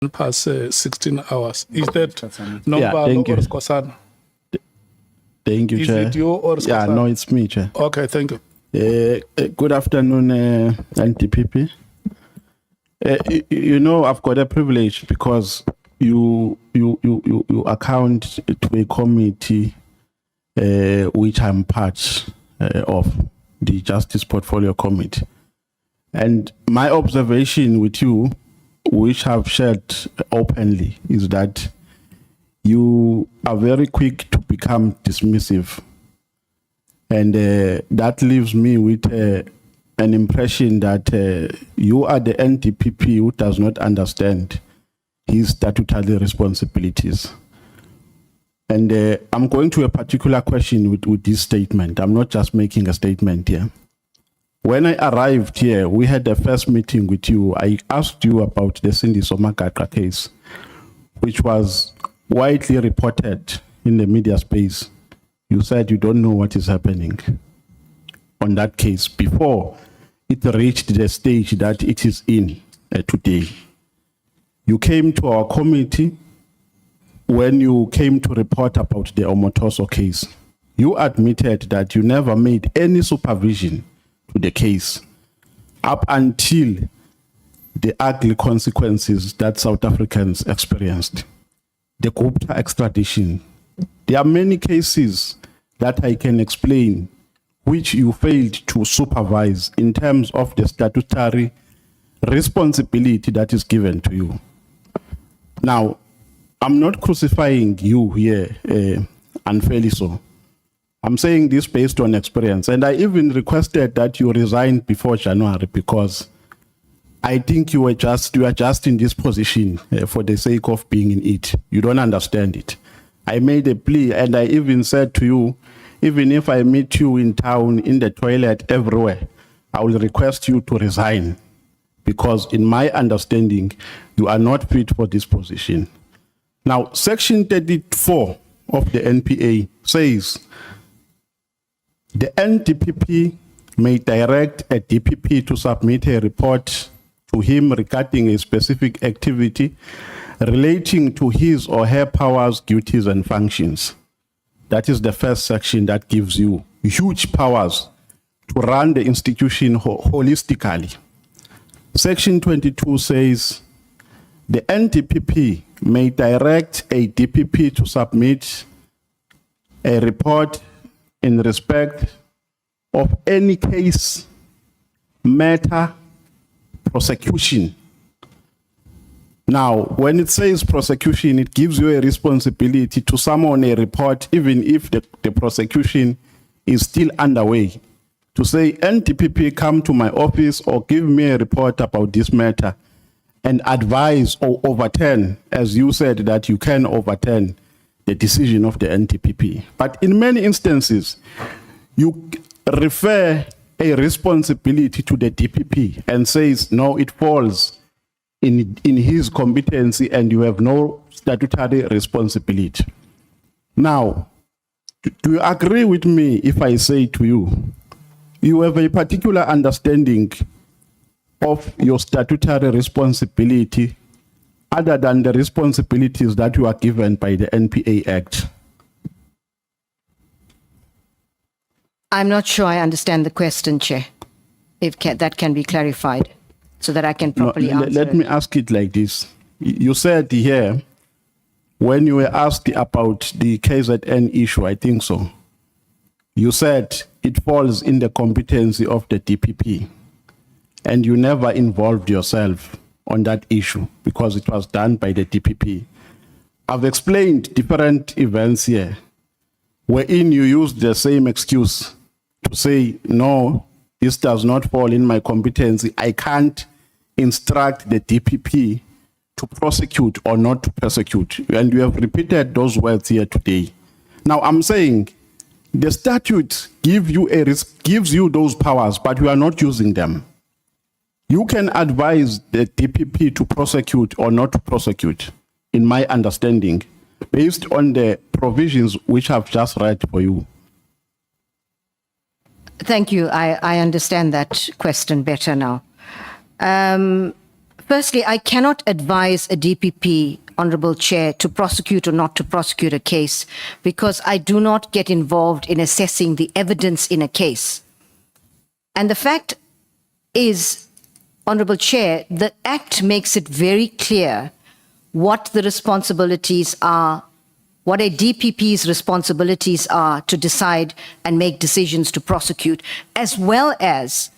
past 16 hours. Is that Nombalo or Skhosana? Thank you, Is Chair. it you or Skhosana? Yeah, no, it's me, Chair. Okay, thank you. Good afternoon, NTPP. You know, I've got a privilege because you account to a committee which I'm part of, the Justice Portfolio Committee. And my observation with you, which I've shared openly, is that you are very quick to become dismissive. And that leaves me with an impression that you are the NTPP who does not understand his statutory responsibilities. And I'm going to a particular question with this statement. I'm not just making a statement here. When I arrived here, we had the first meeting with you. I asked you about the Cindy Somagaka case, which was widely reported in the media space. You said you don't know what is happening on that case before it reached the stage that it is in today. You came to our committee when you came to report about the Omotoso case. You admitted that you never made any supervision to the case up until the ugly consequences that South Africans experienced. The Gupta extradition. There are many cases that I can explain which you failed to supervise in terms of the statutory responsibility that is given to you. Now, I'm not crucifying you here unfairly so. I'm saying this based on experience. And I even requested that you resign before January because I think you are just in this position for the sake of being in it. You don't understand it. I made a plea and I even said to you, even if I meet you in town, in the toilet, everywhere, I will request you to resign because in my understanding, you are not fit for this position. Now, Section 34 of the NPA says the NTPP may direct a DPP to submit a report to him regarding a specific activity relating to his or her powers, duties, and functions. That is the first section that gives you huge powers to run the institution holistically. Section 22 says the NTPP may direct a DPP to submit a report in respect of any case, matter, prosecution. Now, when it says prosecution, it gives you a responsibility to summon a report, even if the prosecution is still underway, to say, NTPP, come to my office or give me a report about this matter and advise or overturn, as you said, that you can overturn the decision of the NTPP. But in many instances, you refer a responsibility to the DPP and says, no, it falls in his competency and you have no statutory responsibility. Now, do you agree with me if I say to you, you have a particular understanding of your statutory responsibility other than the responsibilities that you are given by the NPA Act? I'm not sure I understand the question, Chair. If that can be clarified so that I can properly answer Let me ask it like this. You said here, when you were asked about the KZN issue, I think so, you said it falls in the competency of the DPP and you never involved yourself on that issue because it was done by the DPP. I've explained different events here wherein you used the same excuse to say, no, this does not fall in my competency. I can't instruct the DPP to prosecute or not to prosecute. And you have repeated those words here today. Now I'm saying the statute gives you those powers, but you are not using them. You can advise the DPP to prosecute or not to prosecute, in my understanding, based on the provisions which I've just read for you. Thank you. I understand that question better now. Firstly, I cannot advise a DPP, Honourable Chair, to prosecute or not to prosecute a case because I do not get involved in assessing the evidence in a case. And the fact is, Honourable Chair, the Act makes it very clear what the responsibilities are, what a DPP's responsibilities are to decide and make decisions to prosecute, as well as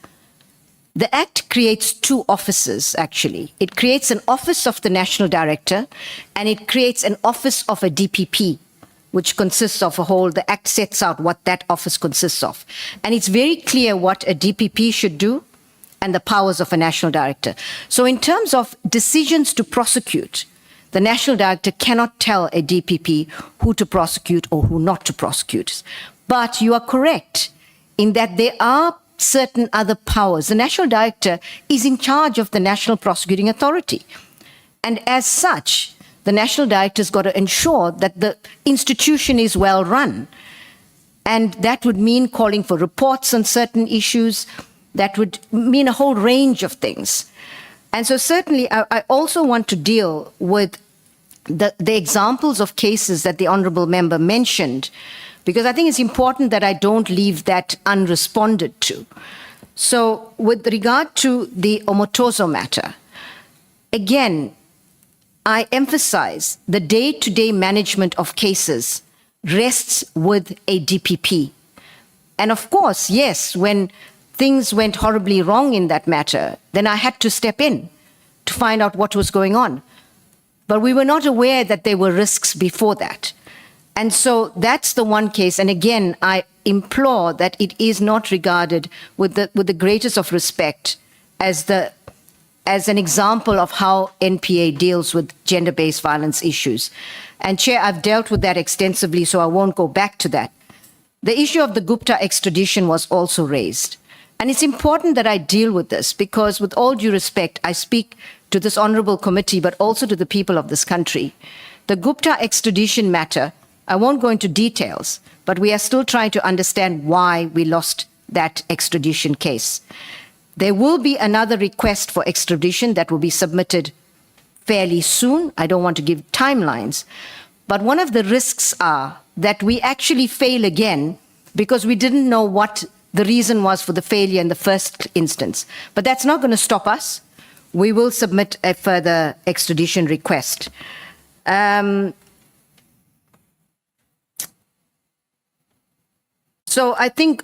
the Act creates two offices, actually. It creates an office of the National Director and it creates an office of a DPP, which consists of a whole, the Act sets out what that office consists of. And it's very clear what a DPP should do and the powers of a National Director. So in terms of decisions to prosecute, the National Director cannot tell a DPP who to prosecute or who not to prosecute. But you are correct in that there are certain other powers. The National Director is in charge of the National Prosecuting Authority. And as such, the National Director's got to ensure that the institution is well run. And that would mean calling for reports on certain issues. That would mean a whole range of things. And so certainly I also want to deal with the examples of cases that the Honourable Member mentioned, because I think it's important that I don't leave that unresponded to. So with regard to the Omotozo matter, again, I emphasize the day-to-day management of cases rests with a DPP. And of course, yes, when things went horribly wrong in that matter, then I had to step in to find out what was going on. But we were not aware that there were risks before that. And so that's the one case. And again, I implore that it is not regarded with the greatest of respect as an example of how NPA deals with gender-based violence issues. And Chair, I've dealt with that extensively, so I won't go back to that. The issue of the Gupta extradition was also raised. And it's important that I deal with this because, with all due respect, I speak to this honourable committee, but also to the people of this country. The Gupta extradition matter, I won't go into details, but we are still trying to understand why we lost that extradition case. There will be another request for extradition that will be submitted fairly soon. I don't want to give timelines, but one of the risks are that we actually fail again because we didn't know what the reason was for the failure in the first instance. But that's not going to stop us. We will submit a further extradition request. So I think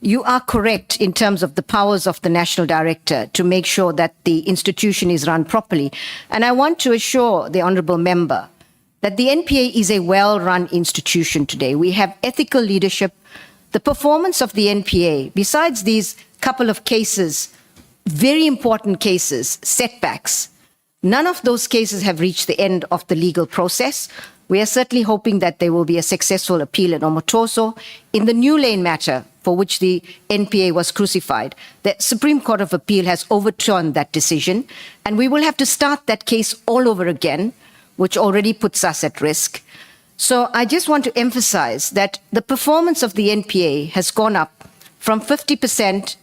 you are correct in terms of the powers of the National Director to make sure that the institution is run properly. And I want to assure the Honourable Member that the NPA is a well-run institution today. We have ethical leadership. The performance of the NPA, besides these couple of cases, very important cases, setbacks, none of those cases have reached the end of the legal process. We are certainly hoping that there will be a successful appeal in Omotozo. In the New Lane matter, for which the NPA was crucified, the Supreme Court of Appeal has overturned that decision, and we will have to start that case all over again, which already puts us at risk. So I just want to emphasize that the performance of the NPA has gone up from 50%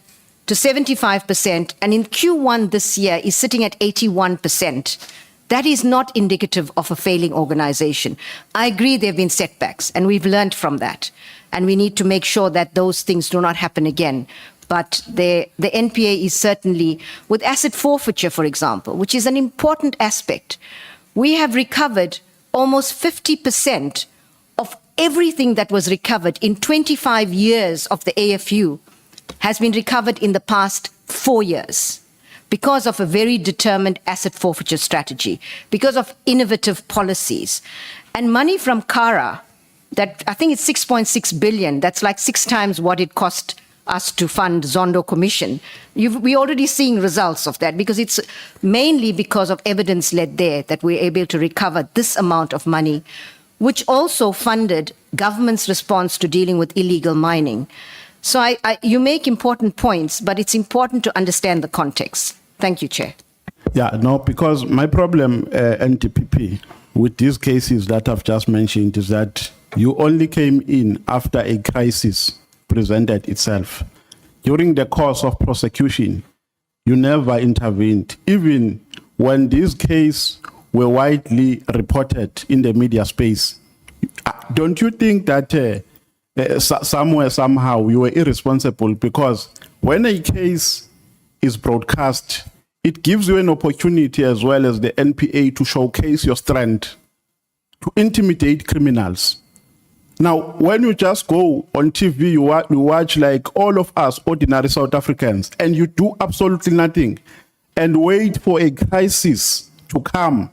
to 75%, and in Q1 this year is sitting at 81%. That is not indicative of a failing organization. I agree there have been setbacks, and we've learned from that. And we need to make sure that those things do not happen again. But the NPA is certainly, with asset forfeiture, for example, which is an important aspect, we have recovered almost 50% of everything that was recovered in 25 years of the AFU has been recovered in the past 4 years. Because of a very determined asset forfeiture strategy, because of innovative policies. And money from Kara, that I think it's 6.6 billion, that's like 6 times what it cost us to fund Zondo Commission. We're already seeing results of that because it's mainly because of evidence led there that we're able to recover this amount of money, which also funded government's response to dealing with illegal mining. So you make important points, but it's important to understand the context. Thank you, Chair. Yeah, no, because my problem, NTPP, with these cases that I've just mentioned is that you only came in after a crisis presented itself. During the course of prosecution, you never intervened, even when these cases were widely reported in the media space, don't you think that somewhere, somehow, you were irresponsible? Because when a case is broadcast, it gives you an opportunity as well as the NPA to showcase your strength, to intimidate criminals. Now, when you just go on TV, you watch like all of us ordinary South Africans, and you do absolutely nothing and wait for a crisis to come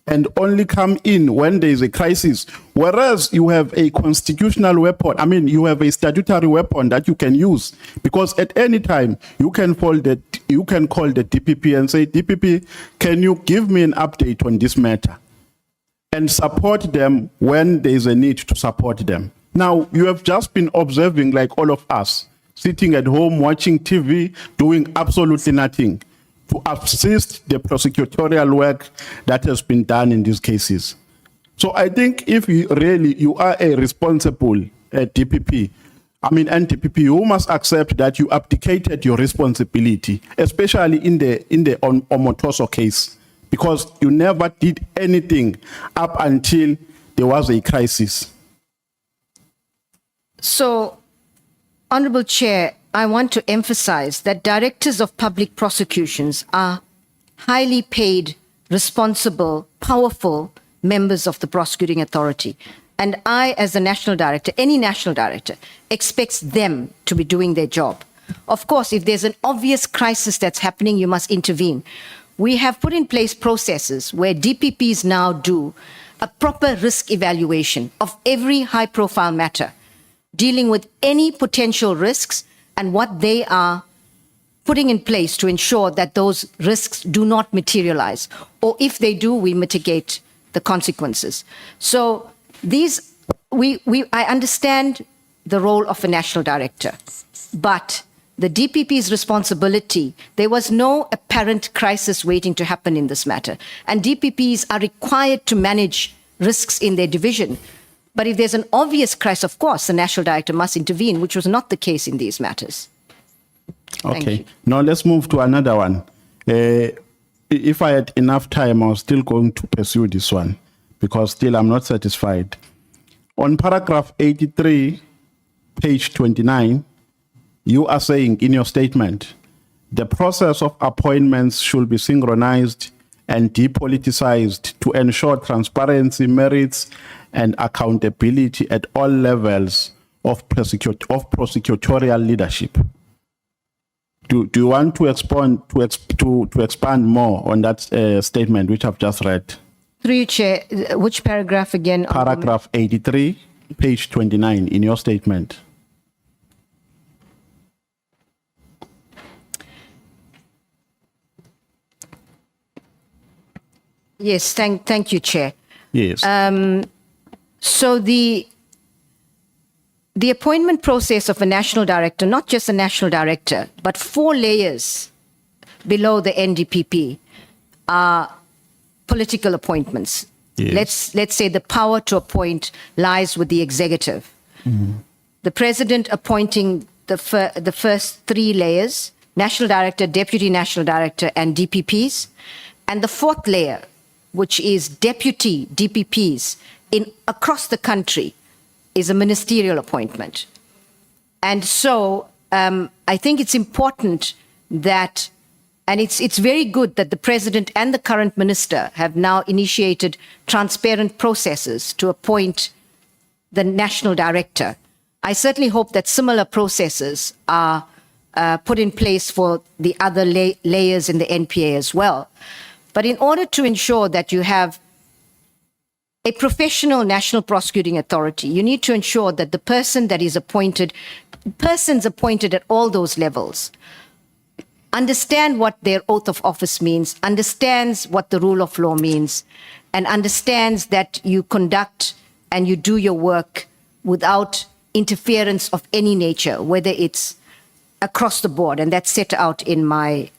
and only come in when there is a crisis. Whereas you have a constitutional weapon, I mean, you have a statutory weapon that you can use, because at any time you can call the DPP and say, DPP, can you give me an update on this matter? And support them when there is a need to support them. Now, you have just been observing, like all of us, sitting at home, watching TV, doing absolutely nothing to assist the prosecutorial work that has been done in these cases. So I think if you are a responsible DPP, NDPP, you must accept that you abdicated your responsibility, especially in the Omotoso case, because you never did anything up until there was a crisis. So, Honorable Chair, I want to emphasize that directors of public prosecutions are highly paid, responsible, powerful members of the prosecuting authority. And I, as the national director, any national director, expects them to be doing their job. Of course, if there's an obvious crisis that's happening, you must intervene. We have put in place processes where DPPs now do a proper risk evaluation of every high-profile matter, dealing with any potential risks and what they are putting in place to ensure that those risks do not materialize. Or if they do, we mitigate the consequences. So I understand the role of a national director, but the DPP's responsibility, there was no apparent crisis waiting to happen in this matter. And DPPs are required to manage risks in their division. But if there's an obvious crisis, of course, the national director must intervene, which was not the case in these matters. Okay. Now let's move to another one. If I had enough time, I was still going to pursue this one, because still I'm not satisfied. On paragraph 83, page 29, you are saying in your statement, the process of appointments should be synchronized and depoliticized to ensure transparency, merits, and accountability at all levels of prosecutorial leadership. Do you want to expand more on that statement which I've just read? Through you, Chair, which paragraph again? Paragraph 83, page 29 in your statement. Yes, thank you, Chair. Yes. So the appointment process of a national director, not just a national director, but 4 layers below the NDPP are political appointments. Yes. Let's say the power to appoint lies with the executive. Mm-hmm. The president appointing the first 3 layers, national director, deputy national director, and DPPs. And the 4th layer, which is deputy DPPs across the country, is a ministerial appointment. And so I think it's important that, and it's very good that the president and the current minister have now initiated transparent processes to appoint the national director. I certainly hope that similar processes are put in place for the other layers in the NPA as well. But in order to ensure that you have a professional national prosecuting authority, you need to ensure that the person that is appointed, persons appointed at all those levels, understand what their oath of office means, understands what the rule of law means, and understands that you conduct and you do your work without interference of any nature, whether it's across the board, and that's set out in my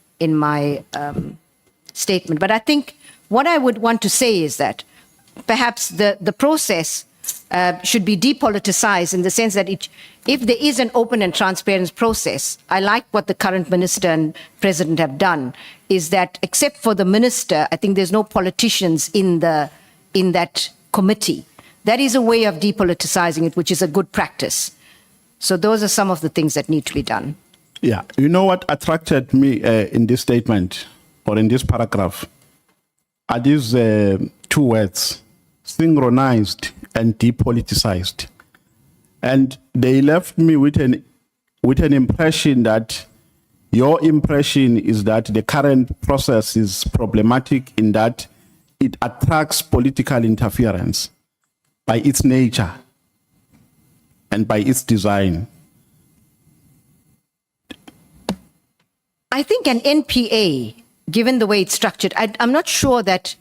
statement. But I think what I would want to say is that perhaps the process should be depoliticized in the sense that if there is an open and transparent process, I like what the current minister and president have done, is that except for the minister, I think there's no politicians in that committee. That is a way of depoliticizing it, which is a good practice. So those are some of the things that need to be done. Yeah, you know what attracted me in this statement or in this paragraph are these two words, synchronized and depoliticized. And they left me with an impression that your impression is that the current process is problematic in that it attracts political interference by its nature and by its design. I think an NPA, given the way it's structured, I'm not sure that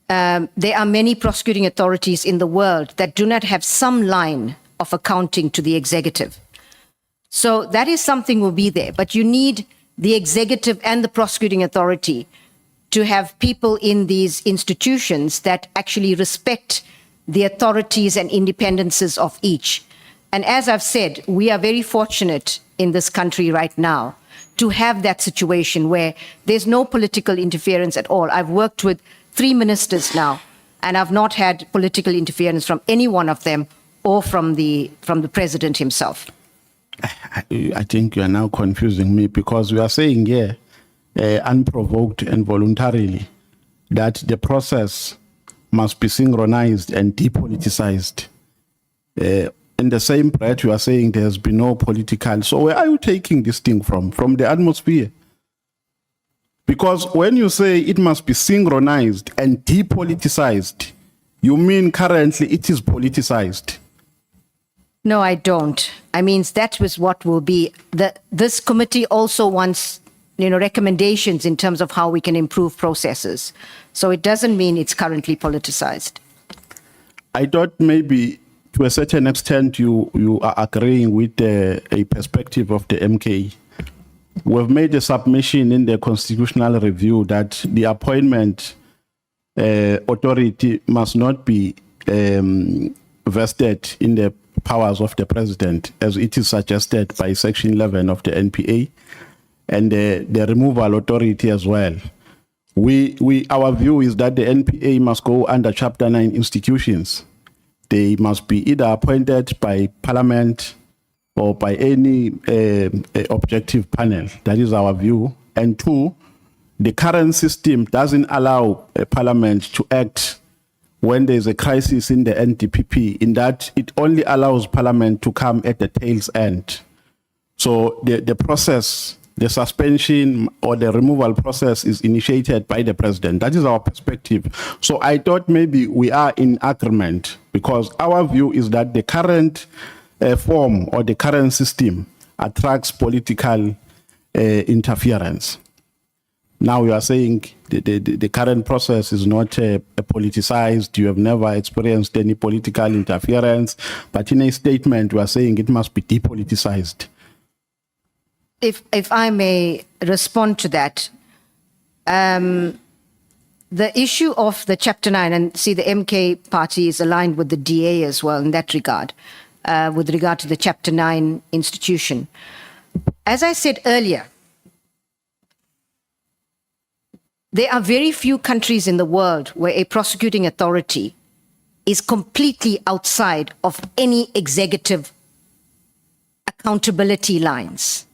there are many prosecuting authorities in the world that do not have some line of accounting to the executive. So that is something will be there, but you need the executive and the prosecuting authority to have people in these institutions that actually respect the authorities and independences of each. And as I've said, we are very fortunate in this country right now to have that situation where there's no political interference at all. I've worked with 3 ministers now, and I've not had political interference from any one of them or from the president himself. I think you are now confusing me, because we are saying here, unprovoked and voluntarily, that the process must be synchronized and depoliticized. In the same breath, you are saying there has been no political. So where are you taking this thing from? From the atmosphere? Because when you say it must be synchronized and depoliticized, you mean currently it is politicized. No, I don't. I mean, that was what will be. This committee also wants, recommendations in terms of how we can improve processes. So it doesn't mean it's currently politicized. I thought maybe to a certain extent you are agreeing with a perspective of the MK. We've made a submission in the constitutional review that the appointment authority must not be vested in the powers of the president, as it is suggested by Section 11 of the NPA, and the removal authority as well. Our view is that the NPA must go under Chapter 9 institutions. They must be either appointed by Parliament or by any objective panel. That is our view. And 2, the current system doesn't allow a Parliament to act when there's a crisis in the NDPP, in that it only allows Parliament to come at the tail's end. So the process, the suspension or the removal process is initiated by the president. That is our perspective. So I thought maybe we are in agreement, because our view is that the current form or the current system attracts political interference. Now you are saying the current process is not politicized. You have never experienced any political interference, but in a statement you are saying it must be depoliticized. If I may respond to that, the issue of the Chapter 9, and see the MK party is aligned with the DA as well in that regard, with regard to the Chapter 9 institution. As I said earlier, there are very few countries in the world where a prosecuting authority is completely outside of any executive accountability lines.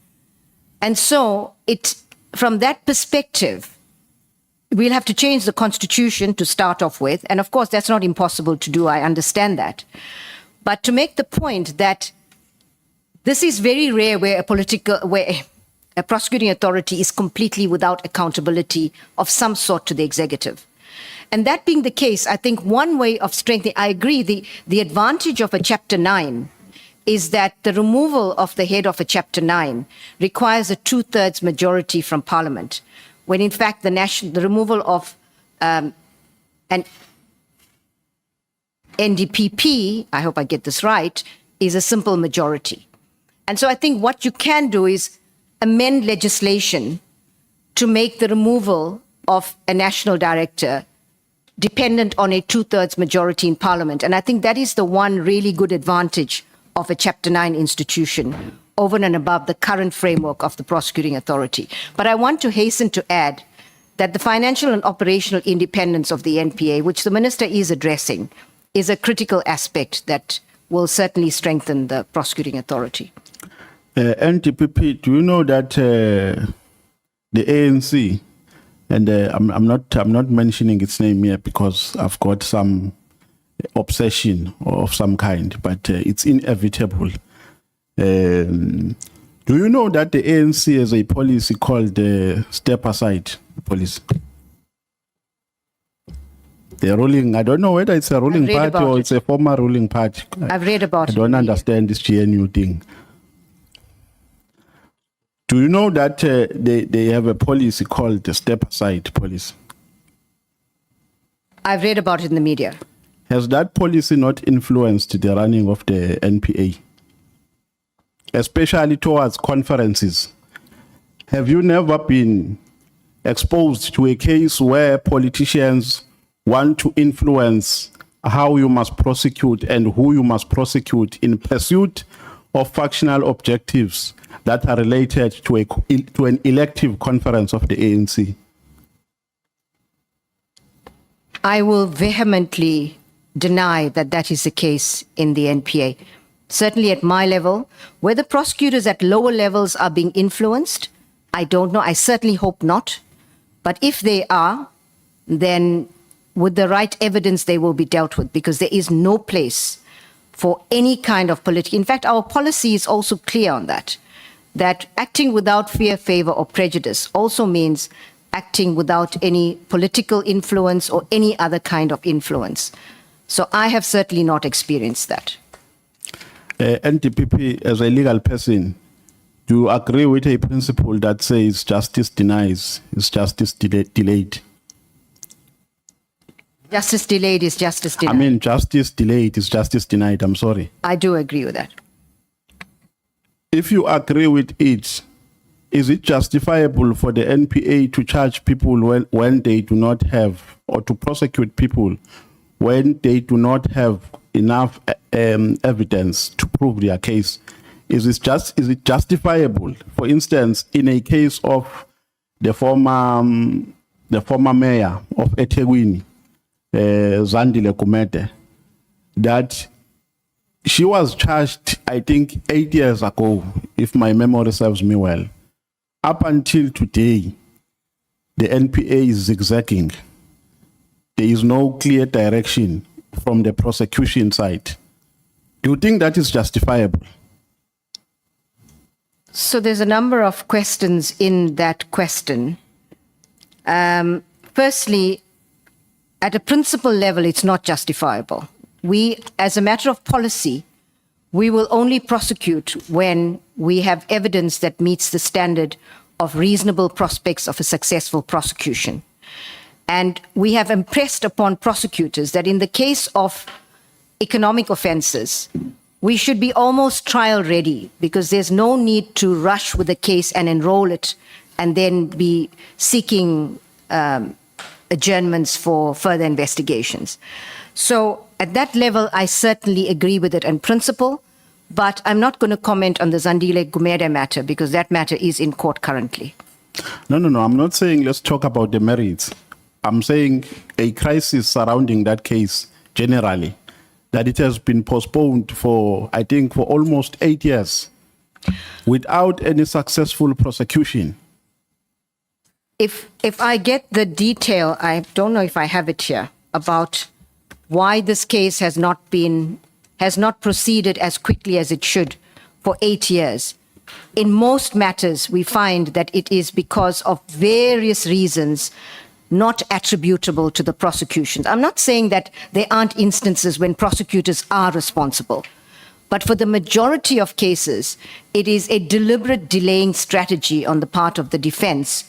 And so from that perspective, we'll have to change the constitution to start off with. And of course, that's not impossible to do. I understand that. But to make the point that this is very rare where a prosecuting authority is completely without accountability of some sort to the executive. And that being the case, I think one way of strengthening, I agree, the advantage of a Chapter 9 is that the removal of the head of a Chapter 9 requires a 2/3 majority from Parliament, when in fact the removal of an NDPP, I hope I get this right, is a simple majority. And so I think what you can do is amend legislation to make the removal of a national director dependent on a 2/3 majority in Parliament. And I think that is the one really good advantage of a Chapter 9 institution over and above the current framework of the prosecuting authority. But I want to hasten to add that the financial and operational independence of the NPA, which the Minister is addressing, is a critical aspect that will certainly strengthen the prosecuting authority. NDPP, do you know that the ANC, and I'm not mentioning its name here because I've got some obsession of some kind, but it's inevitable. Do you know that the ANC has a policy called the step aside policy? The ruling, I don't know whether it's a ruling party or it's a former ruling party. I've read about it. I don't understand this GNU thing. Do you know that they have a policy called the step aside policy? I've read about it in the media. Has that policy not influenced the running of the NPA? Especially towards conferences. Have you never been exposed to a case where politicians want to influence how you must prosecute and who you must prosecute in pursuit of factional objectives that are related to an elective conference of the ANC? I will vehemently deny that that is the case in the NPA. Certainly at my level, whether prosecutors at lower levels are being influenced, I don't know. I certainly hope not. But if they are, then with the right evidence, they will be dealt with, because there is no place for any kind of political. In fact, our policy is also clear on that acting without fear, favor, or prejudice also means acting without any political influence or any other kind of influence. So I have certainly not experienced that. NDPP, as a legal person, do you agree with a principle that says justice denies is justice delayed? Justice delayed is justice denied. I mean, justice delayed is justice denied. I'm sorry. I do agree with that. If you agree with it, is it justifiable for the NPA to charge people when they do not have, or to prosecute people when they do not have enough evidence to prove their case? Is it justifiable? For instance, in a case of the former mayor of eThekwini, Zandile Kumete, that she was charged, I think, 8 years ago, if my memory serves me well. Up until today, the NPA is zigzagging. There is no clear direction from the prosecution side. Do you think that is justifiable? So there's a number of questions in that question. Firstly, at a principle level, it's not justifiable. We, as a matter of policy, we will only prosecute when we have evidence that meets the standard of reasonable prospects of a successful prosecution. And we have impressed upon prosecutors that in the case of economic offenses, we should be almost trial ready, because there's no need to rush with the case and enroll it and then be seeking adjournments for further investigations. So at that level, I certainly agree with it in principle, but I'm not going to comment on the Zandile Gumede matter, because that matter is in court currently. No. I'm not saying let's talk about the merits. I'm saying a crisis surrounding that case generally, that it has been postponed for, I think, for almost 8 years without any successful prosecution. If I get the detail, I don't know if I have it here, about why this case has not proceeded as quickly as it should for 8 years. In most matters, we find that it is because of various reasons not attributable to the prosecutions. I'm not saying that there aren't instances when prosecutors are responsible, but for the majority of cases, it is a deliberate delaying strategy on the part of the defense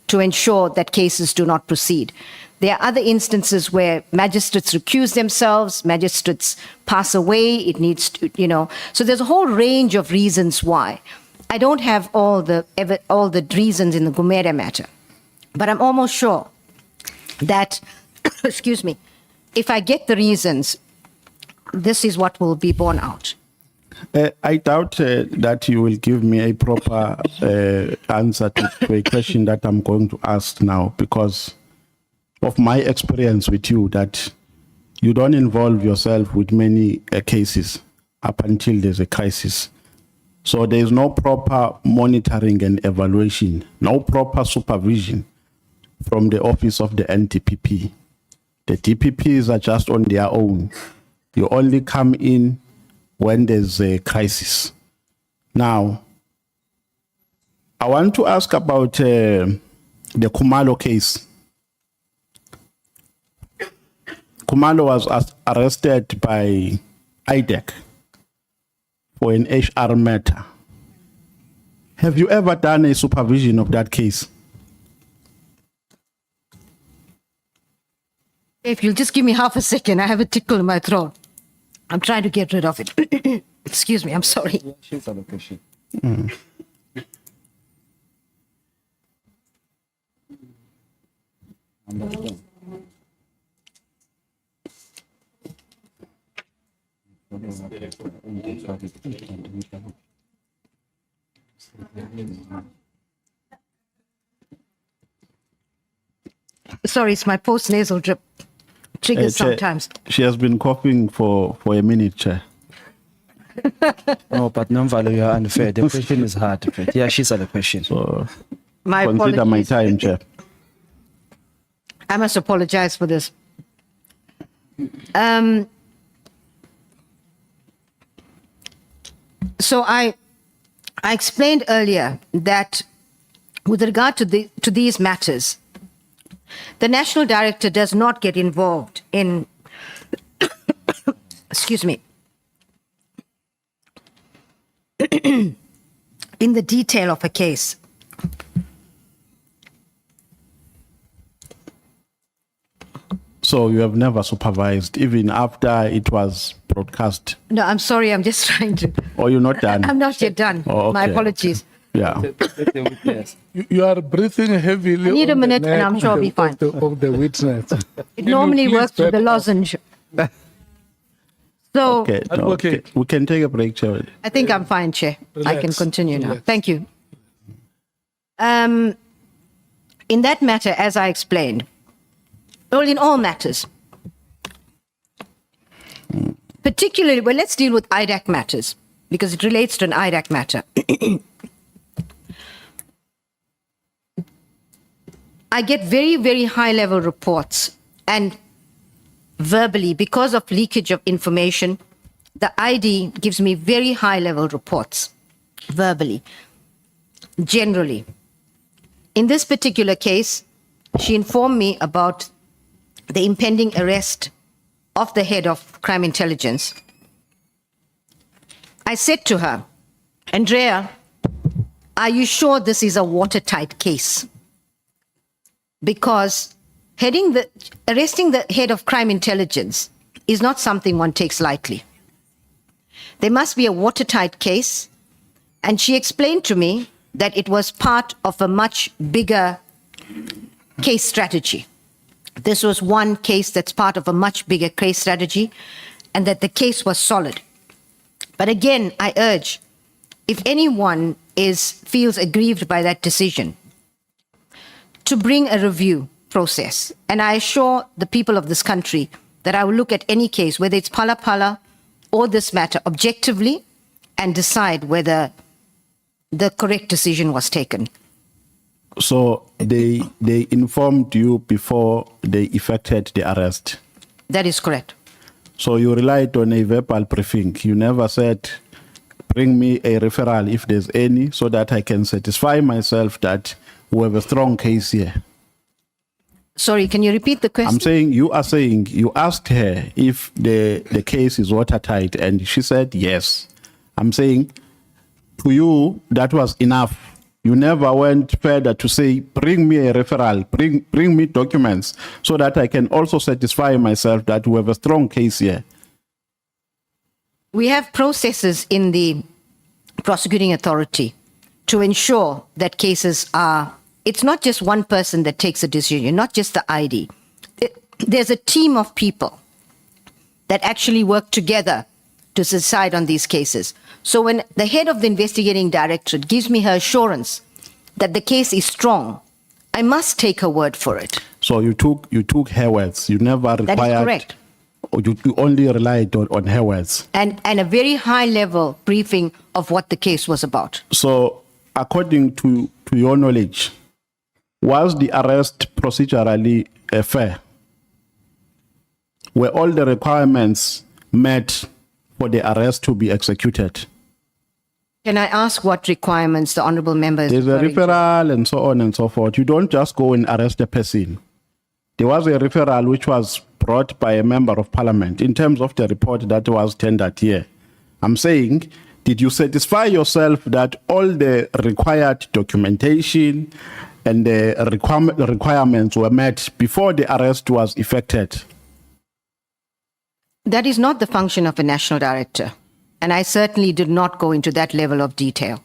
to ensure that cases do not proceed. There are other instances where magistrates recuse themselves, magistrates pass away, it needs to, so there's a whole range of reasons why. I don't have all the reasons in the Gumede matter, but I'm almost sure that excuse me, if I get the reasons, this is what will be borne out. I doubt that you will give me a proper answer to a question that I'm going to ask now, because of my experience with you, that you don't involve yourself with many cases up until there's a crisis. So there's no proper monitoring and evaluation, no proper supervision from the office of the NTPP. The DPPs are just on their own. You only come in when there's a crisis. Now, I want to ask about the Khumalo case. Khumalo was arrested by IDEC for an HR matter. Have you ever done a supervision of that case? If you'll just give me half a second, I have a tickle in my throat. I'm trying to get rid of it. Excuse me, I'm sorry. Sorry, it's my post-nasal drip. Triggers sometimes. She has been coughing for a minute, Chair. No, but Nomvalo, you're unfair. The question is hard. Yeah, she's at the question. So My consider my apologies. time, Chair. I must apologize for this. So I explained earlier that with regard to these matters, the national director does not get involved in, excuse me, in the detail of a case. So you have never supervised, even after it was broadcast? No, I'm sorry, I'm just trying to. Or you're not done? I'm not yet done. Oh, My okay. apologies. Yeah. You are breathing heavily. I need a on the minute and neck I'm sure I'll be fine. Of the witness. It normally works with the lozenge. So Okay. No, Advocate. okay. We can take a break, Chair. I think I'm fine, Chair. I can Relax. continue now. Relax. Thank you. In that matter, as I explained, well, in all matters, particularly, well, let's deal with IDAC matters because it relates to an IDAC matter. I get very, very high-level reports, and verbally, because of leakage of information, the ID gives me very high-level reports, verbally, generally. In this particular case, she informed me about the impending arrest of the head of crime intelligence. I said to her, Andrea, are you sure this is a watertight case? Because arresting the head of crime intelligence is not something one takes lightly. There must be a watertight case. And she explained to me that it was part of a much bigger case strategy. This was one case that's part of a much bigger case strategy, and that the case was solid. But again, I urge, if anyone feels aggrieved by that decision, to bring a review process. And I assure the people of this country that I will look at any case, whether it's Phala Phala or this matter, objectively, and decide whether the correct decision was taken. So they informed you before they effected the arrest? That is correct. So you relied on a verbal briefing. You never said, bring me a referral if there's any, so that I can satisfy myself that we have a strong case here. Sorry, can you repeat the question? I'm saying, you asked her if the case is watertight, and she said yes. I'm saying, to you, that was enough. You never went further to say, bring me a referral, bring me documents, so that I can also satisfy myself that we have a strong case here. We have processes in the prosecuting authority to ensure that cases are, it's not just one person that takes a decision, not just the ID. there's a team of people that actually work together to decide on these cases. So when the head of the investigating directorate gives me her assurance that the case is strong, I must take her word for it. So you took her words. You never required. That is correct. Or you only relied on her words. And a very high level briefing of what the case was about. So according to your knowledge, was the arrest procedurally fair? Were all the requirements met for the arrest to be executed? Can I ask what requirements the honourable member is There's a referring to? referral and so on and so forth. You don't just go and arrest a person. There was a referral which was brought by a member of parliament in terms of the report that was tendered here. I'm saying, did you satisfy yourself that all the required documentation and the requirements were met before the arrest was effected? That is not the function of a national director. And I certainly did not go into that level of detail.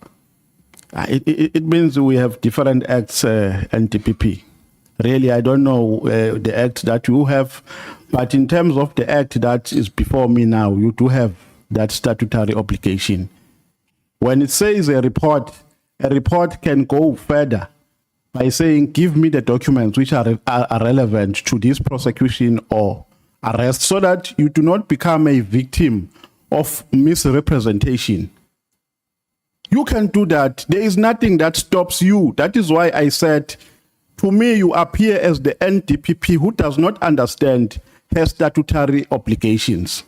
It means we have different acts, NTPP. Really, I don't know the act that you have, but in terms of the act that is before me now, you do have that statutory obligation. When it says a report can go further by saying, give me the documents which are relevant to this prosecution or arrest, so that you do not become a victim of misrepresentation. You can do that. There is nothing that stops you. That is why I said, to me, you appear as the NDPP who does not understand her statutory obligations.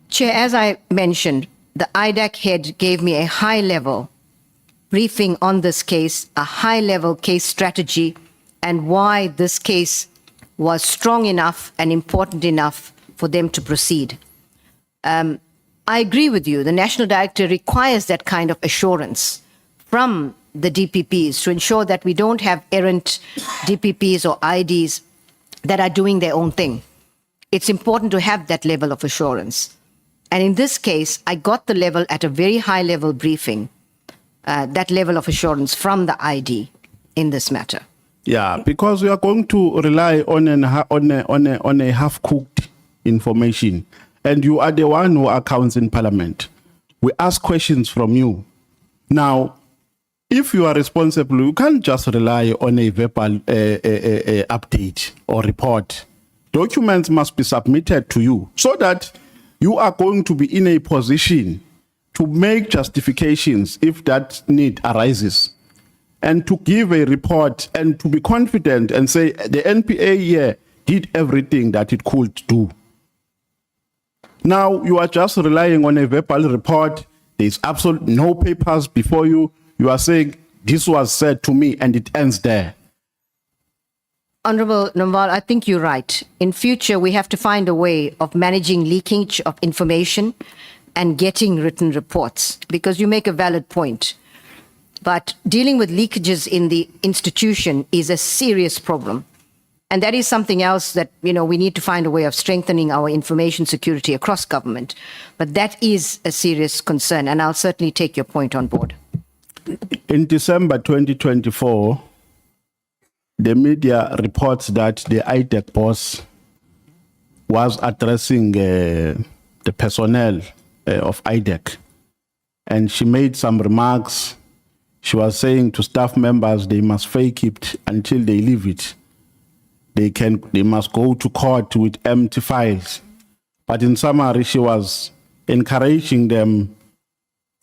Chair, as I mentioned, the IDAC head gave me a high-level briefing on this case, a high-level case strategy, and why this case was strong enough and important enough for them to proceed. I agree with you. The National Director requires that kind of assurance from the DPPs to ensure that we don't have errant DPPs or IDs that are doing their own thing. It's important to have that level of assurance. And in this case, I got the level at a very high level briefing, that level of assurance from the ID in this matter. Yeah, because we are going to rely on a half-cooked information, and you are the one who accounts in Parliament. We ask questions from you. Now, if you are responsible, you can't just rely on a verbal update or report. Documents must be submitted to you so that you are going to be in a position to make justifications if that need arises, and to give a report and to be confident and say the NPA here did everything that it could do. Now you are just relying on a verbal report. There's absolutely no papers before you. You are saying this was said to me and it ends there. Honorable Namwal, I think you're right. In future, we have to find a way of managing leakage of information and getting written reports, because you make a valid point. But dealing with leakages in the institution is a serious problem. And that is something else that, we need to find a way of strengthening our information security across government. But that is a serious concern, and I'll certainly take your point on board. In December 2024, the media reports that the IDEC boss was addressing the personnel of IDEC, and she made some remarks. She was saying to staff members they must fake it until they leave it. They must go to court with empty files. But in summary, she was encouraging them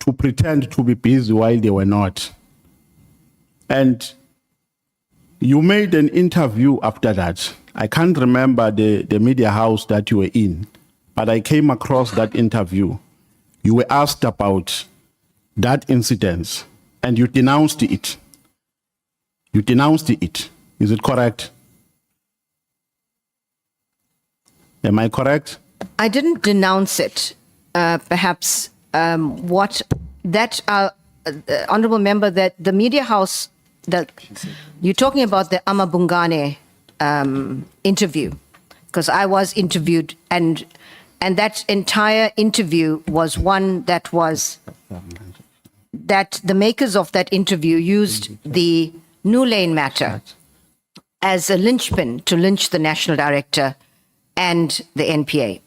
to pretend to be busy while they were not. And you made an interview after that. I can't remember the media house that you were in, but I came across that interview. You were asked about that incident and you denounced it. You denounced it. Is it correct? Am I correct? I didn't denounce it. Perhaps what that honorable member, that the media house that you're talking about, the Amabungane interview, because I was interviewed, and that entire interview was one that the makers of that interview used the New Lane matter as a linchpin to lynch the national director and the NPA.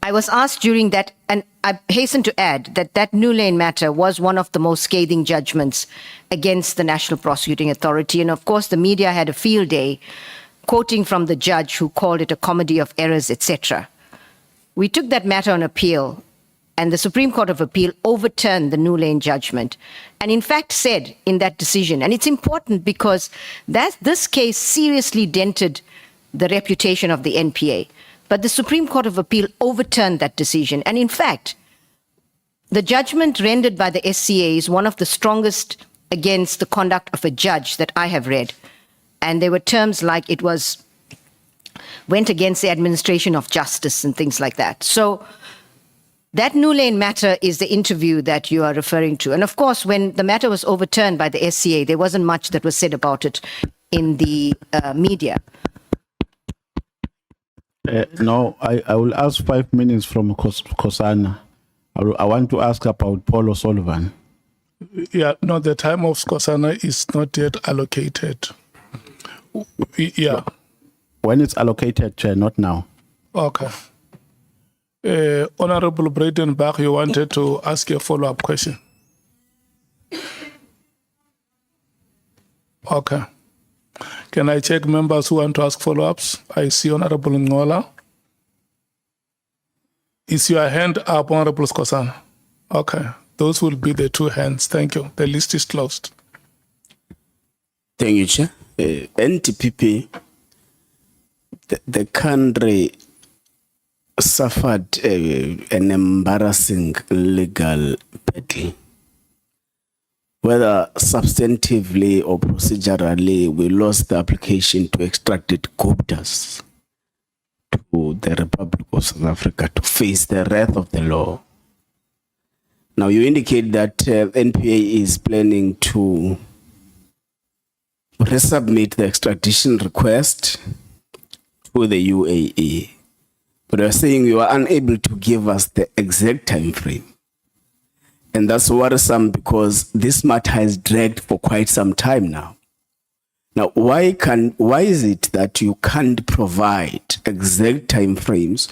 I was asked during that, and I hasten to add that that New Lane matter was one of the most scathing judgments against the National Prosecuting Authority. And of course, the media had a field day quoting from the judge who called it a comedy of errors, etc. We took that matter on appeal, and the Supreme Court of Appeal overturned the New Lane judgment, and in fact said in that decision, and it's important because this case seriously dented the reputation of the NPA. But the Supreme Court of Appeal overturned that decision. And in fact, the judgment rendered by the SCA is one of the strongest against the conduct of a judge that I have read. And there were terms like it went against the administration of justice and things like that. So that New Lane matter is the interview that you are referring to. And of course, when the matter was overturned by the SCA, there wasn't much that was said about it in the media. No, I will ask 5 minutes from Skhosana. I want to ask about Paul O'Sullivan. Yeah, no, the time of Skhosana is not yet allocated. Yeah. When it's allocated, Chair, not now. Okay. Honorable Bradenbach, you wanted to ask a follow-up question. Okay. Can I check members who want to ask follow-ups? I see Honorable Ngola. Is your hand up, Honorable Skhosana? Okay. Those will be the two hands. Thank you. The list is closed. Thank you, Chair. NTPP, the country suffered an embarrassing legal battle. Whether substantively or procedurally, we lost the application to extradite Guptas to the Republic of South Africa to face the wrath of the law. Now, you indicate that NPA is planning to resubmit the extradition request to the UAE. But you're saying you are unable to give us the exact time frame. And that's worrisome because this matter has dragged for quite some time now. Now, why is it that you can't provide exact time frames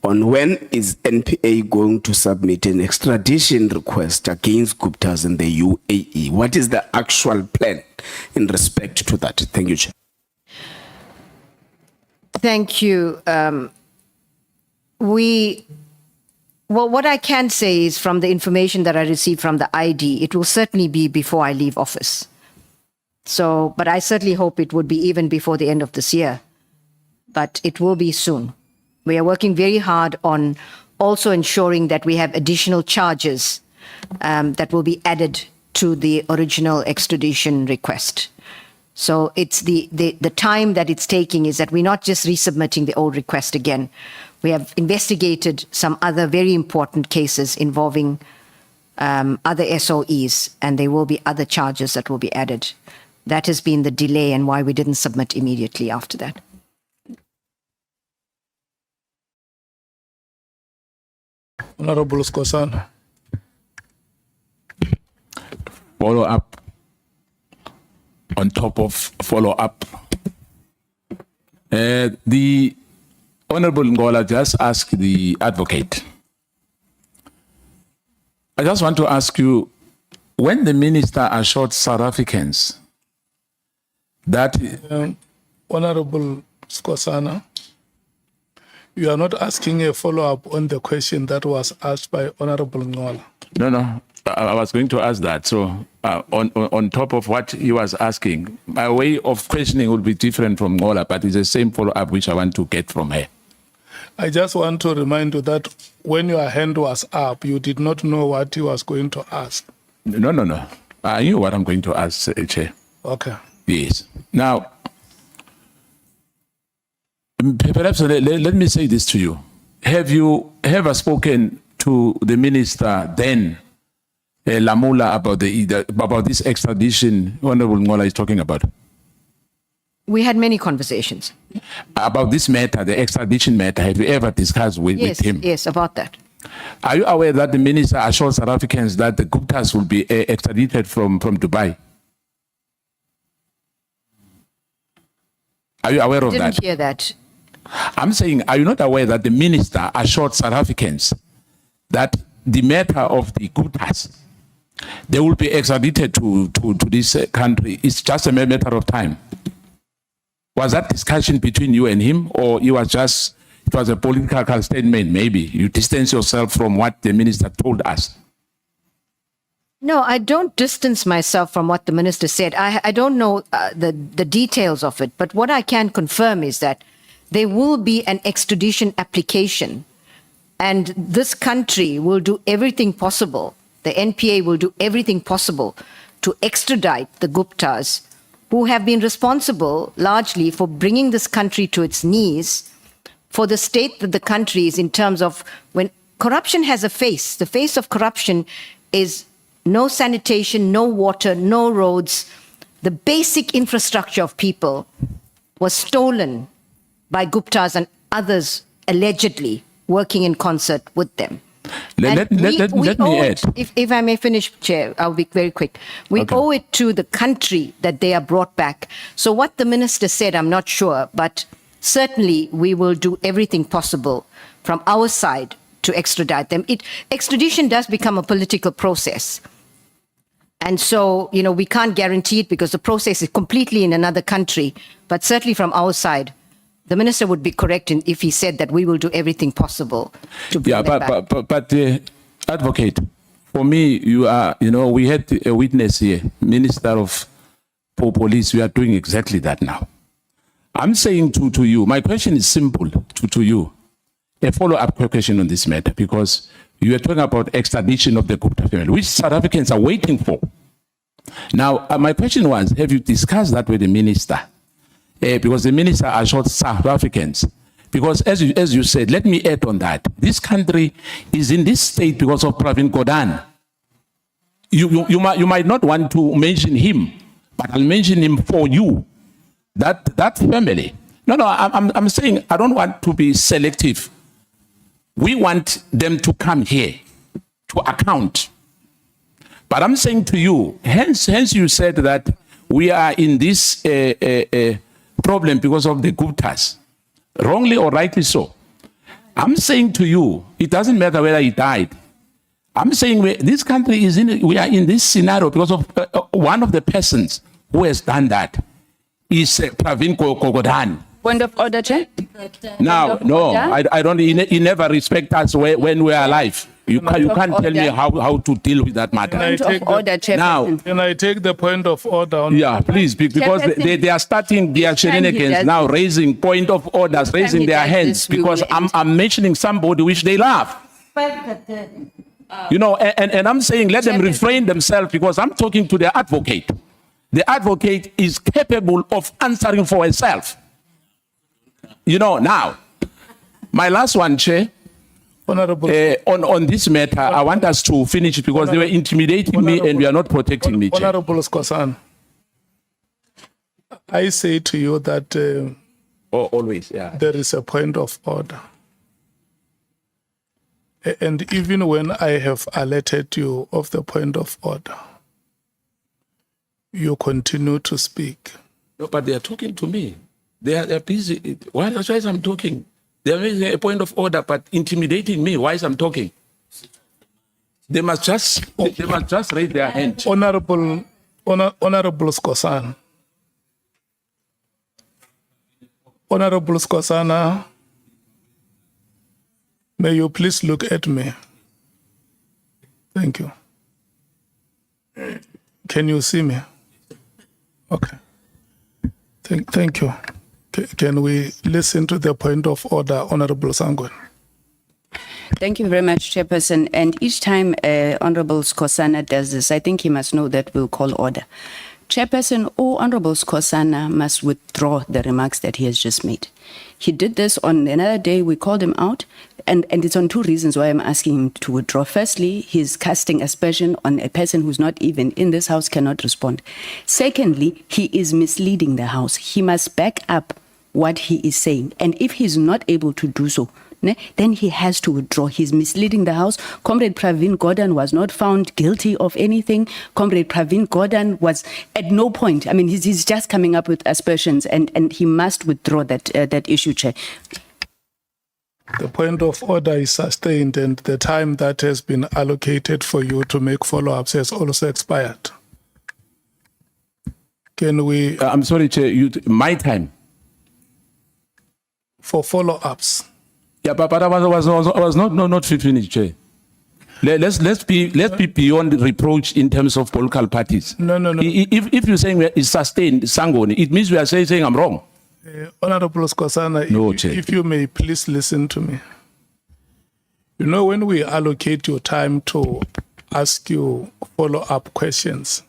on when is NPA going to submit an extradition request against Guptas in the UAE? What is the actual plan in respect to that? Thank you, Chair. Thank you. Well, what I can say is from the information that I received from the ID, it will certainly be before I leave office. So, but I certainly hope it would be even before the end of this year. But it will be soon. We are working very hard on also ensuring that we have additional charges that will be added to the original extradition request. So it's the time that it's taking is that we're not just resubmitting the old request again. We have investigated some other very important cases involving other SOEs, and there will be other charges that will be added. That has been the delay and why we didn't submit immediately after that. Honorable Skhosana. Follow up on top of follow up. The Honorable Ngola just asked the advocate. I just want to ask you, when the minister assured South Africans that... Honorable Skhosana, you are not asking a follow-up on the question that was asked by Honorable Ngola. No, I was going to ask that. So on top of what he was asking, my way of questioning would be different from Ngola, but it's the same follow-up which I want to get from her. I just want to remind you that when your hand was up, you did not know what he was going to ask. No. I knew what I'm going to ask, Chair. Okay. Yes. Now, perhaps let me say this to you. Have you ever spoken to the minister then, Lamula, about this extradition Honorable Ngola is talking about? We had many conversations. About this matter, the extradition matter, have you ever discussed with him? Yes, about that. Are you aware that the minister assured South Africans that the Guptas will be extradited from Dubai? Are you aware of Didn't that? hear that. I'm saying, are you not aware that the minister assured South Africans that the matter of the Guptas, they will be extradited to this country? It's just a matter of time. Was that discussion between you and him, or it was a political statement? Maybe you distance yourself from what the minister told us. No, I don't distance myself from what the minister said. I don't know the details of it, but what I can confirm is that there will be an extradition application, and this country will do everything possible. The NPA will do everything possible to extradite the Guptas, who have been responsible largely for bringing this country to its knees, for the state that the country is in terms of when corruption has a face. The face of corruption is no sanitation, no water, no roads. The basic infrastructure of people was stolen by Guptas and others allegedly working in concert with them. Let me add. If I may finish, Chair, I'll be very quick. We owe it to the country that they are brought back. So what the minister said, I'm not sure, but certainly we will do everything possible from our side to extradite them. Extradition does become a political process. And so, we can't guarantee it because the process is completely in another country. But certainly from our side, the minister would be correct if he said that we will do everything possible to bring them back. But advocate, for me, you are, we had a witness here, Minister of Police. We are doing exactly that now. I'm saying to you, my question is simple to you, a follow-up question on this matter, because you are talking about extradition of the Gupta family, which South Africans are waiting for. Now, my question was, have you discussed that with the minister? Because the minister assured South Africans. Because as you said, let me add on that. This country is in this state because of Pravin Gordhan. You might not want to mention him, but I'll mention him for you. That family. No, I'm saying I don't want to be selective. We want them to come here to account. But I'm saying to you, hence you said that we are in this problem because of the Guptas, wrongly or rightly so. I'm saying to you, it doesn't matter whether he died. I'm saying this country we are in this scenario because of one of the persons who has done that is Pravin Gordhan. Point of order, Chair. Now, no, I don't. He never respect us when we are alive. You can't tell me how to deal with that matter. Point of order, Chair. Now, Can I take the point of order on? yeah, please, because they are starting their shenanigans now, raising point of orders, raising their hands, because I'm mentioning somebody which they love. And I'm saying let them refrain themselves, because I'm talking to the advocate. The advocate is capable of answering for herself. Now, my last one, Chair. Honorable. On this matter, I want us to finish it because they were intimidating me and we are not protecting me, Chair. Honorable Skhosana, I say to you that Always, yeah. there is a point of order. And even when I have alerted you of the point of order, you continue to speak. No, but they are talking to me. They are busy. Why is I'm talking? They are making a point of order, but intimidating me. Why is I'm talking? They must just raise their hand. Honorable Skhosana. Honorable Skhosana, may you please look at me. Thank you. Can you see me? Okay. Thank you. Can we listen to the point of order, Honorable Sangoni? Thank you very much, Chairperson. And each time Honorable Skhosana does this, I think he must know that we'll call order. Chairperson, Honorable Skhosana must withdraw the remarks that he has just made. He did this on another day. We called him out, and it's on two reasons why I'm asking him to withdraw. Firstly, he's casting aspersion on a person who's not even in this house, cannot respond. Secondly, he is misleading the house. He must back up what he is saying. And if he's not able to do so, then he has to withdraw. He's misleading the House. Comrade Pravin Gordhan was not found guilty of anything. Comrade Pravin Gordhan was at no point, I mean, he's just coming up with aspersions, and he must withdraw that issue, Chair. The point of order is sustained, and the time that has been allocated for you to make follow-ups has also expired. Can we, I'm sorry, Chair, my time. for follow-ups? Yeah, but I was not finished, Chair. Let's be beyond reproach in terms of political parties. No. If you're saying it's sustained, Sangoni, it means we are saying I'm wrong. Honorable Skhosana, No, if, Chair. if you may please listen to me. You know, when we allocate your time to ask you follow-up questions,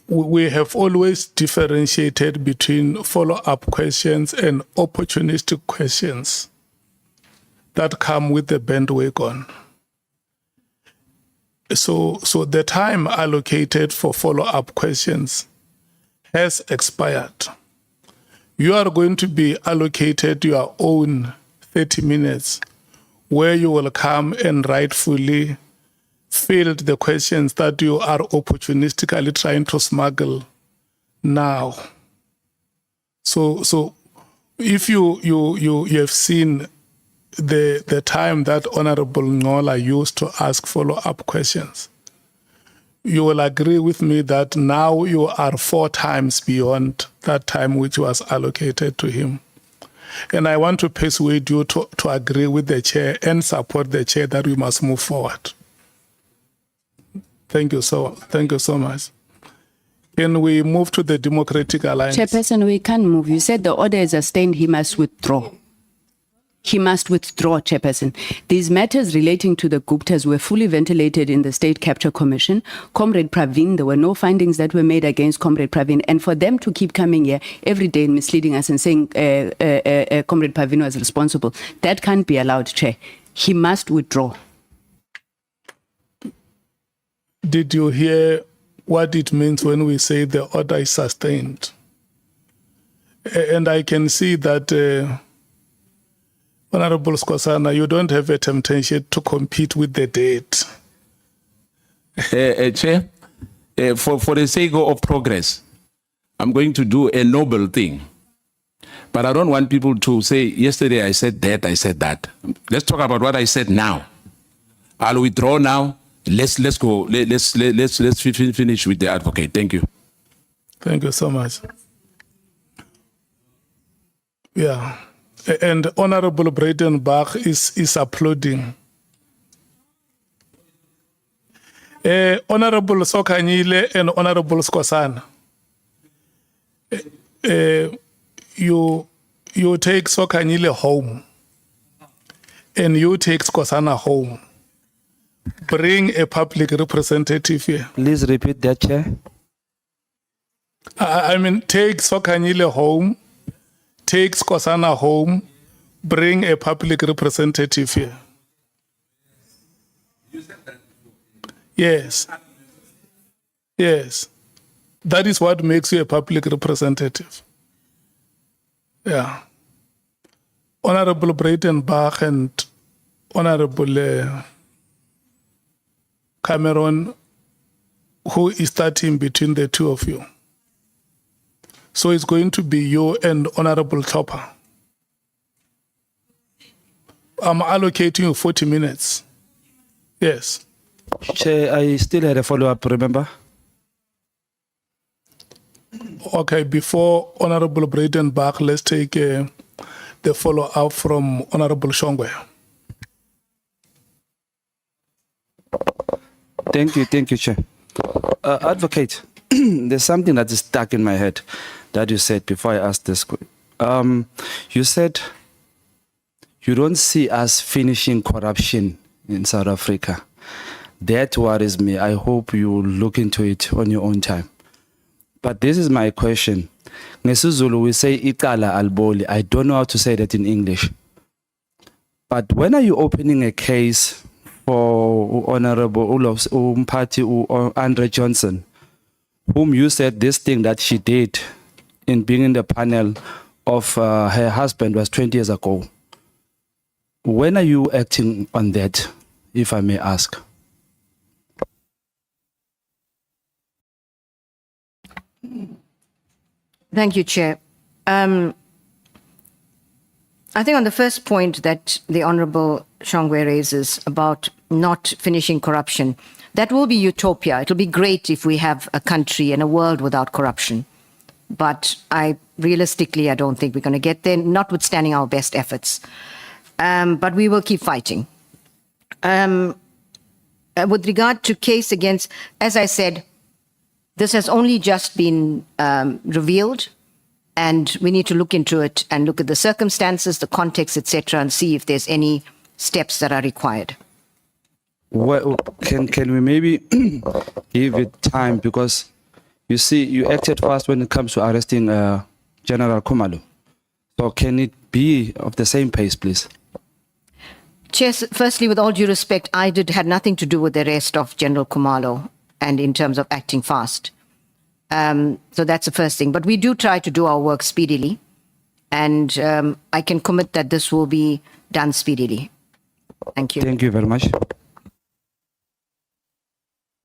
we have always differentiated between follow-up questions and opportunistic questions that come with the bandwagon. So the time allocated for follow-up questions has expired. You are going to be allocated your own 30 minutes where you will come and rightfully field the questions that you are opportunistically trying to smuggle now. So if you have seen the time that Honorable Ngola used to ask follow-up questions, you will agree with me that now you are 4 times beyond that time which was allocated to him. And I want to persuade you to agree with the chair and support the chair that we must move forward. Thank you so much. Can we move to the Democratic Alliance? Chairperson, we can't move. You said the order is sustained. He must withdraw. He must withdraw, Chairperson. These matters relating to the Guptas were fully ventilated in the State Capture Commission. Comrade Pravin, there were no findings that were made against Comrade Pravin. And for them to keep coming here every day and misleading us and saying Comrade Pravin was responsible, that can't be allowed, Chair. He must withdraw. Did you hear what it means when we say the order is sustained? And I can see that, Honorable Skhosana, you don't have a temptation to compete with the date. Chair, for the sake of progress, I'm going to do a noble thing. But I don't want people to say, yesterday I said that, I said that. Let's talk about what I said now. I'll withdraw now. Let's go. Let's finish with the advocate. Thank you. Thank you so much. Yeah. And Honorable Breitenbach is applauding. Honorable Sokanyile and Honorable Skhosana, you take Sokanyile home and you take Skhosana home. Bring a public representative here. Please repeat that, Chair. I mean, take Sokanyile home, take Skhosana home, bring a public representative here. Yes. Yes. That is what makes you a public representative. Yeah. Honorable Breitenbach and Honorable Cameron, who is starting between the two of you. So it's going to be you and Honorable Chopper. I'm allocating you 40 minutes. Yes. Chair, I still had a follow-up, remember? Okay, before Honorable Breitenbach, let's take the follow-up from Honorable Shongwe. Thank you, Chair. Advocate, there's something that is stuck in my head that you said before I asked this. You said you don't see us finishing corruption in South Africa. That worries me. I hope you look into it on your own time. But this is my question. NgesiZulu we say Ikala alboli. I don't know how to say that in English. But when are you opening a case for Honorable Umpati Andre Johnson, whom you said this thing that she did in being in the panel of her husband was 20 years ago? When are you acting on that, if I may ask? Thank you, Chair. I think on the first point that the Honourable Shongwe raises about not finishing corruption, that will be utopia. It'll be great if we have a country and a world without corruption. But realistically, I don't think we're going to get there, notwithstanding our best efforts. But we will keep fighting. With regard to case against, as I said, this has only just been revealed, and we need to look into it and look at the circumstances, the context, etc., and see if there's any steps that are required. Well, can we maybe give it time, because you see you acted fast when it comes to arresting General Khumalo. So can it be of the same pace, please? Chair, firstly, with all due respect, I had nothing to do with the arrest of General Khumalo and in terms of acting fast. So that's the first thing. But we do try to do our work speedily, and I can commit that this will be done speedily. Thank you. Thank you very much.